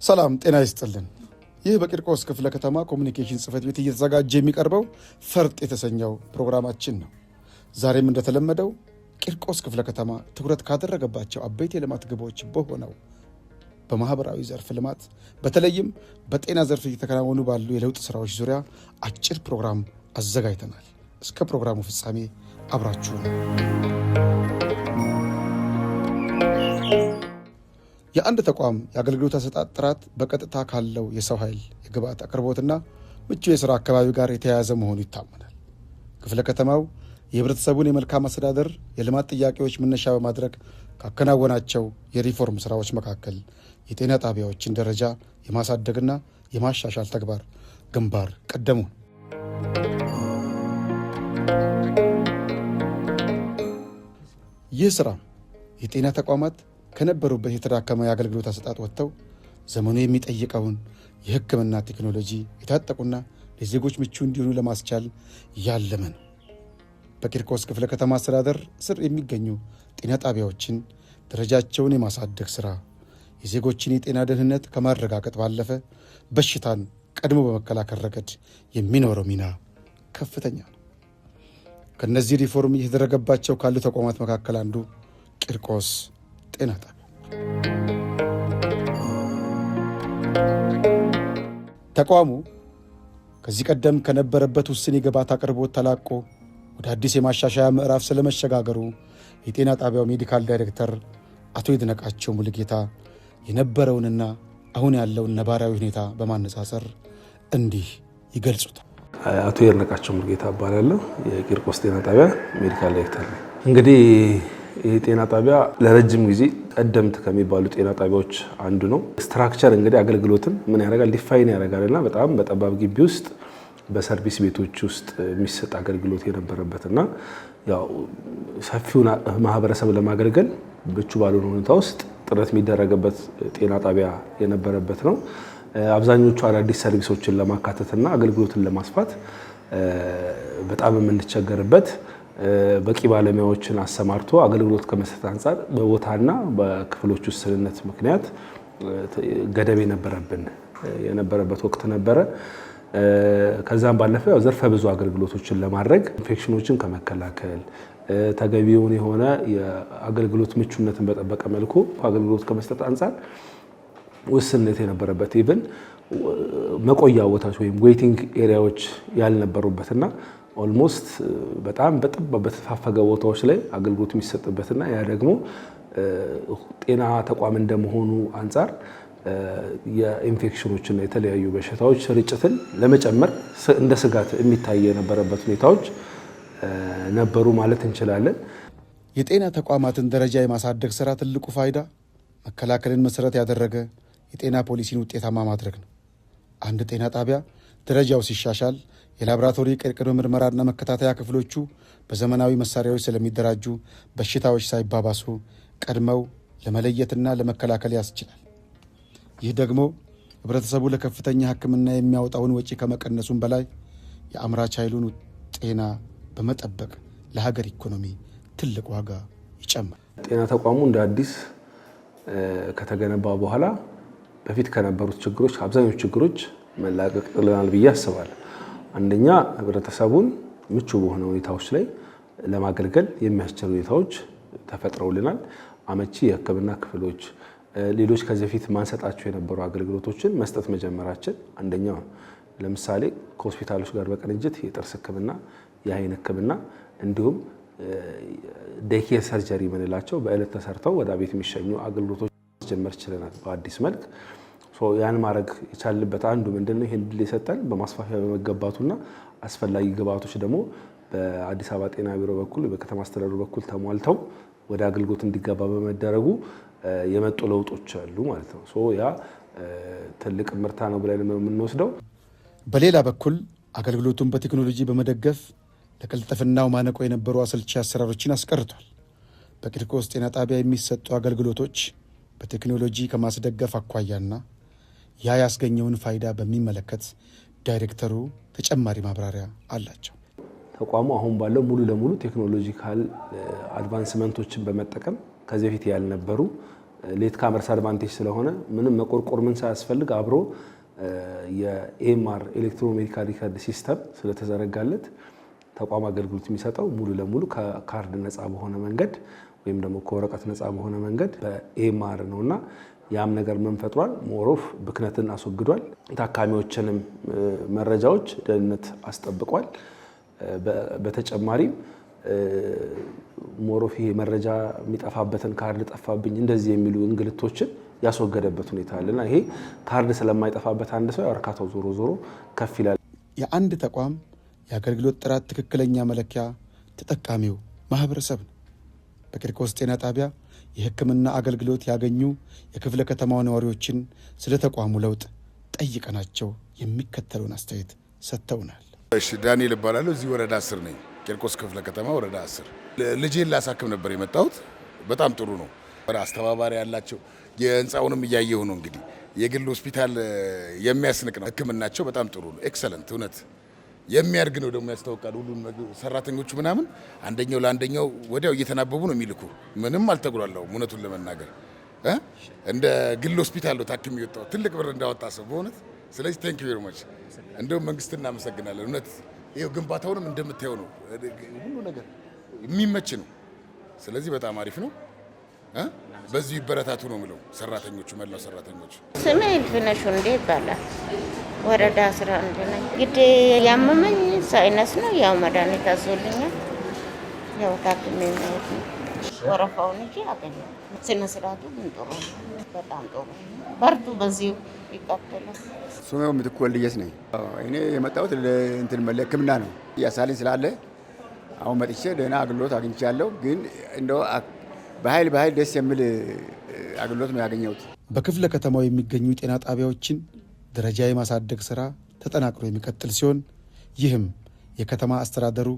ሰላም ጤና ይስጥልን። ይህ በቂርቆስ ክፍለ ከተማ ኮሙኒኬሽን ጽሕፈት ቤት እየተዘጋጀ የሚቀርበው ፈርጥ የተሰኘው ፕሮግራማችን ነው። ዛሬም እንደተለመደው ቂርቆስ ክፍለ ከተማ ትኩረት ካደረገባቸው አበይት የልማት ግቦች በሆነው በማህበራዊ ዘርፍ ልማት በተለይም በጤና ዘርፍ እየተከናወኑ ባሉ የለውጥ ስራዎች ዙሪያ አጭር ፕሮግራም አዘጋጅተናል። እስከ ፕሮግራሙ ፍጻሜ አብራችሁ ነው። የአንድ ተቋም የአገልግሎት አሰጣጥ ጥራት በቀጥታ ካለው የሰው ኃይል የግብአት አቅርቦትና ምቹ የሥራ አካባቢ ጋር የተያያዘ መሆኑ ይታመናል። ክፍለ ከተማው የህብረተሰቡን የመልካም አስተዳደር የልማት ጥያቄዎች መነሻ በማድረግ ካከናወናቸው የሪፎርም ስራዎች መካከል የጤና ጣቢያዎችን ደረጃ የማሳደግና የማሻሻል ተግባር ግንባር ቀደሙ ነው። ይህ ስራ የጤና ተቋማት ከነበሩበት የተዳከመ የአገልግሎት አሰጣጥ ወጥተው ዘመኑ የሚጠይቀውን የሕክምና ቴክኖሎጂ የታጠቁና ለዜጎች ምቹ እንዲሆኑ ለማስቻል ያለመ ነው። በቂርቆስ ክፍለ ከተማ አስተዳደር ስር የሚገኙ ጤና ጣቢያዎችን ደረጃቸውን የማሳደግ ሥራ የዜጎችን የጤና ደህንነት ከማረጋገጥ ባለፈ በሽታን ቀድሞ በመከላከል ረገድ የሚኖረው ሚና ከፍተኛ ነው። ከነዚህ ሪፎርም እየተደረገባቸው ካሉ ተቋማት መካከል አንዱ ቂርቆስ ጤና ጣቢያ። ተቋሙ ከዚህ ቀደም ከነበረበት ውስን የግብዓት አቅርቦት ተላቆ ወደ አዲስ የማሻሻያ ምዕራፍ ስለመሸጋገሩ የጤና ጣቢያው ሜዲካል ዳይሬክተር አቶ ይድነቃቸው ሙሉጌታ የነበረውንና አሁን ያለውን ነባራዊ ሁኔታ በማነጻጸር እንዲህ ይገልጹታል። አቶ ይድነቃቸው ሙሉጌታ እባላለሁ። የቂርቆስ ጤና ጣቢያ ሜዲካል ዳይሬክተር ነኝ። እንግዲህ ይህ ጤና ጣቢያ ለረጅም ጊዜ ቀደምት ከሚባሉ ጤና ጣቢያዎች አንዱ ነው። ስትራክቸር እንግዲህ አገልግሎትን ምን ያደርጋል? ዲፋይን ያደርጋልና በጣም በጠባብ ግቢ ውስጥ በሰርቪስ ቤቶች ውስጥ የሚሰጥ አገልግሎት የነበረበትና ያው ሰፊውን ማህበረሰብ ለማገልገል ምቹ ባልሆነ ሁኔታ ውስጥ ጥረት የሚደረግበት ጤና ጣቢያ የነበረበት ነው። አብዛኞቹ አዳዲስ ሰርቪሶችን ለማካተትና አገልግሎትን ለማስፋት በጣም የምንቸገርበት በቂ ባለሙያዎችን አሰማርቶ አገልግሎት ከመስጠት አንጻር በቦታና በክፍሎች ውስንነት ምክንያት ገደብ የነበረበት ወቅት ነበረ። ከዛም ባለፈ ያው ዘርፈ ብዙ አገልግሎቶችን ለማድረግ ኢንፌክሽኖችን ከመከላከል ተገቢውን የሆነ የአገልግሎት ምቹነትን በጠበቀ መልኩ አገልግሎት ከመስጠት አንጻር ውስንነት የነበረበት ኢቭን መቆያ ቦታዎች ወይም ዌይቲንግ ኤሪያዎች ያልነበሩበትና ኦልሞስት በጣም በተፋፈገ ቦታዎች ላይ አገልግሎት የሚሰጥበትና ያ ደግሞ ጤና ተቋም እንደመሆኑ አንጻር የኢንፌክሽኖችና የተለያዩ በሽታዎች ስርጭትን ለመጨመር እንደ ስጋት የሚታይ የነበረበት ሁኔታዎች ነበሩ ማለት እንችላለን። የጤና ተቋማትን ደረጃ የማሳደግ ስራ ትልቁ ፋይዳ መከላከልን መሰረት ያደረገ የጤና ፖሊሲን ውጤታማ ማድረግ ነው። አንድ ጤና ጣቢያ ደረጃው ሲሻሻል የላቦራቶሪ ቅድመ ምርመራና መከታተያ ክፍሎቹ በዘመናዊ መሳሪያዎች ስለሚደራጁ በሽታዎች ሳይባባሱ ቀድመው ለመለየትና ለመከላከል ያስችላል። ይህ ደግሞ ህብረተሰቡ ለከፍተኛ ሕክምና የሚያወጣውን ወጪ ከመቀነሱም በላይ የአምራች ኃይሉን ጤና በመጠበቅ ለሀገር ኢኮኖሚ ትልቅ ዋጋ ይጨምራል። ጤና ተቋሙ እንደ አዲስ ከተገነባ በኋላ በፊት ከነበሩት ችግሮች አብዛኞቹ ችግሮች መላቀቅ ጥለናል ብዬ አስባለሁ። አንደኛ ህብረተሰቡን ምቹ በሆነ ሁኔታዎች ላይ ለማገልገል የሚያስችሉ ሁኔታዎች ተፈጥረውልናል። አመቺ የህክምና ክፍሎች፣ ሌሎች ከዚህ በፊት ማንሰጣቸው የነበሩ አገልግሎቶችን መስጠት መጀመራችን አንደኛው። ለምሳሌ ከሆስፒታሎች ጋር በቅንጅት የጥርስ ህክምና፣ የአይን ህክምና እንዲሁም ዴይኬር ሰርጀሪ የምንላቸው በዕለት ተሰርተው ወደ ቤት የሚሸኙ አገልግሎቶች ማስጀመር ችለናል በአዲስ መልክ። ያን ማድረግ የቻልንበት አንዱ ምንድነው? ይሄን ድል የሰጠን በማስፋፊያ በመገባቱና አስፈላጊ ግብአቶች ደግሞ በአዲስ አበባ ጤና ቢሮ በኩል በከተማ አስተዳደሩ በኩል ተሟልተው ወደ አገልግሎት እንዲገባ በመደረጉ የመጡ ለውጦች አሉ ማለት ነው። ያ ትልቅ ምርታ ነው ብለን የምንወስደው። በሌላ በኩል አገልግሎቱን በቴክኖሎጂ በመደገፍ ለቅልጥፍናው ማነቆ የነበሩ አሰልቺ አሰራሮችን አስቀርቷል። በቂርቆስ ጤና ጣቢያ የሚሰጡ አገልግሎቶች በቴክኖሎጂ ከማስደገፍ አኳያና ያ ያስገኘውን ፋይዳ በሚመለከት ዳይሬክተሩ ተጨማሪ ማብራሪያ አላቸው። ተቋሙ አሁን ባለው ሙሉ ለሙሉ ቴክኖሎጂካል አድቫንስመንቶችን በመጠቀም ከዚህ በፊት ያልነበሩ ሌት ካመርስ አድቫንቴጅ ስለሆነ ምንም መቆርቆር ምን ሳያስፈልግ አብሮ የኤምአር ኤሌክትሮሜዲካል ሪከርድ ሲስተም ስለተዘረጋለት ተቋም አገልግሎት የሚሰጠው ሙሉ ለሙሉ ከካርድ ነፃ በሆነ መንገድ ወይም ደግሞ ከወረቀት ነፃ በሆነ መንገድ በኤምአር ነውና ያም ነገር ምን ፈጥሯል ሞሮፍ ብክነትን አስወግዷል ታካሚዎችንም መረጃዎች ደህንነት አስጠብቋል በተጨማሪም ሞሮፍ መረጃ የሚጠፋበትን ካርድ ጠፋብኝ እንደዚህ የሚሉ እንግልቶችን ያስወገደበት ሁኔታ አለና ይሄ ካርድ ስለማይጠፋበት አንድ ሰው ያርካታው ዞሮ ዞሮ ከፍ ይላል የአንድ ተቋም የአገልግሎት ጥራት ትክክለኛ መለኪያ ተጠቃሚው ማህበረሰብ ነው በቂርቆስ ጤና ጣቢያ የሕክምና አገልግሎት ያገኙ የክፍለ ከተማው ነዋሪዎችን ስለ ተቋሙ ለውጥ ጠይቀናቸው የሚከተለውን አስተያየት ሰጥተውናል እሺ ዳንኤል እባላለሁ እዚህ ወረዳ 10 ነኝ ቂርቆስ ክፍለ ከተማ ወረዳ 10 ልጄን ላሳክም ነበር የመጣሁት በጣም ጥሩ ነው አስተባባሪ ያላቸው የህንጻውንም እያየሁ ነው እንግዲህ የግል ሆስፒታል የሚያስንቅ ነው ህክምናቸው በጣም ጥሩ ነው ኤክሰለንት እውነት የሚያርግ ነው ደግሞ ያስተዋውቃል ሁሉን ሰራተኞቹ ምናምን አንደኛው ለአንደኛው ወዲያው እየተናበቡ ነው የሚልኩ ምንም አልተጉላላው እውነቱን ለመናገር እንደ ግል ሆስፒታል ነው ታክም ይወጣው ትልቅ ብር እንዳወጣ ሰው በእውነት ስለዚህ ቴንክ ዩ ቬሪ ማች እንደውም መንግስትን እናመሰግናለን እውነት ይሄው ግንባታውንም እንደምታየው ነው ሁሉ ነገር የሚመች ነው ስለዚህ በጣም አሪፍ ነው በዚህ ይበረታቱ ነው ምለው ሰራተኞቹ መላው ሰራተኞቹ ስሜ ልፍነሽ እንዴ ይባላል ወረዳ 11 ነኝ እንግዲህ ያመመኝ ሳይነስ ነው ያው መድኃኒት አዞልኛል ያው ታክሜ ነው ወረፋውን እንጂ አገኘሁ ስነ ስርዓቱ ግን ጥሩ በጣም ጥሩ በርቱ በዚሁ ይቀጥላል ሱሜው ምትኮልየስ ነኝ እኔ የመጣሁት እንትን ህክምና ነው ያሳለኝ ስላለ አሁን መጥቼ ደህና አገልግሎት አግኝቻለሁ ግን እንደው በኃይል ደስ የሚል አገልግሎት ነው ያገኘሁት በክፍለ ከተማው የሚገኙ ጤና ጣቢያዎችን ደረጃ የማሳደግ ሥራ ተጠናክሮ የሚቀጥል ሲሆን ይህም የከተማ አስተዳደሩ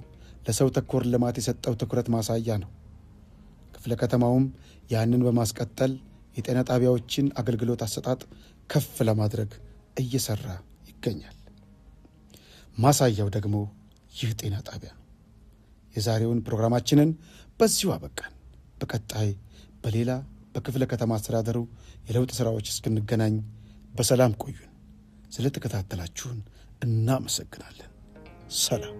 ለሰው ተኮር ልማት የሰጠው ትኩረት ማሳያ ነው ክፍለ ከተማውም ያንን በማስቀጠል የጤና ጣቢያዎችን አገልግሎት አሰጣጥ ከፍ ለማድረግ እየሰራ ይገኛል ማሳያው ደግሞ ይህ ጤና ጣቢያ የዛሬውን ፕሮግራማችንን በዚሁ አበቃን በቀጣይ በሌላ በክፍለ ከተማ አስተዳደሩ የለውጥ ሥራዎች እስክንገናኝ በሰላም ቆዩን ስለተከታተላችሁን እናመሰግናለን ሰላም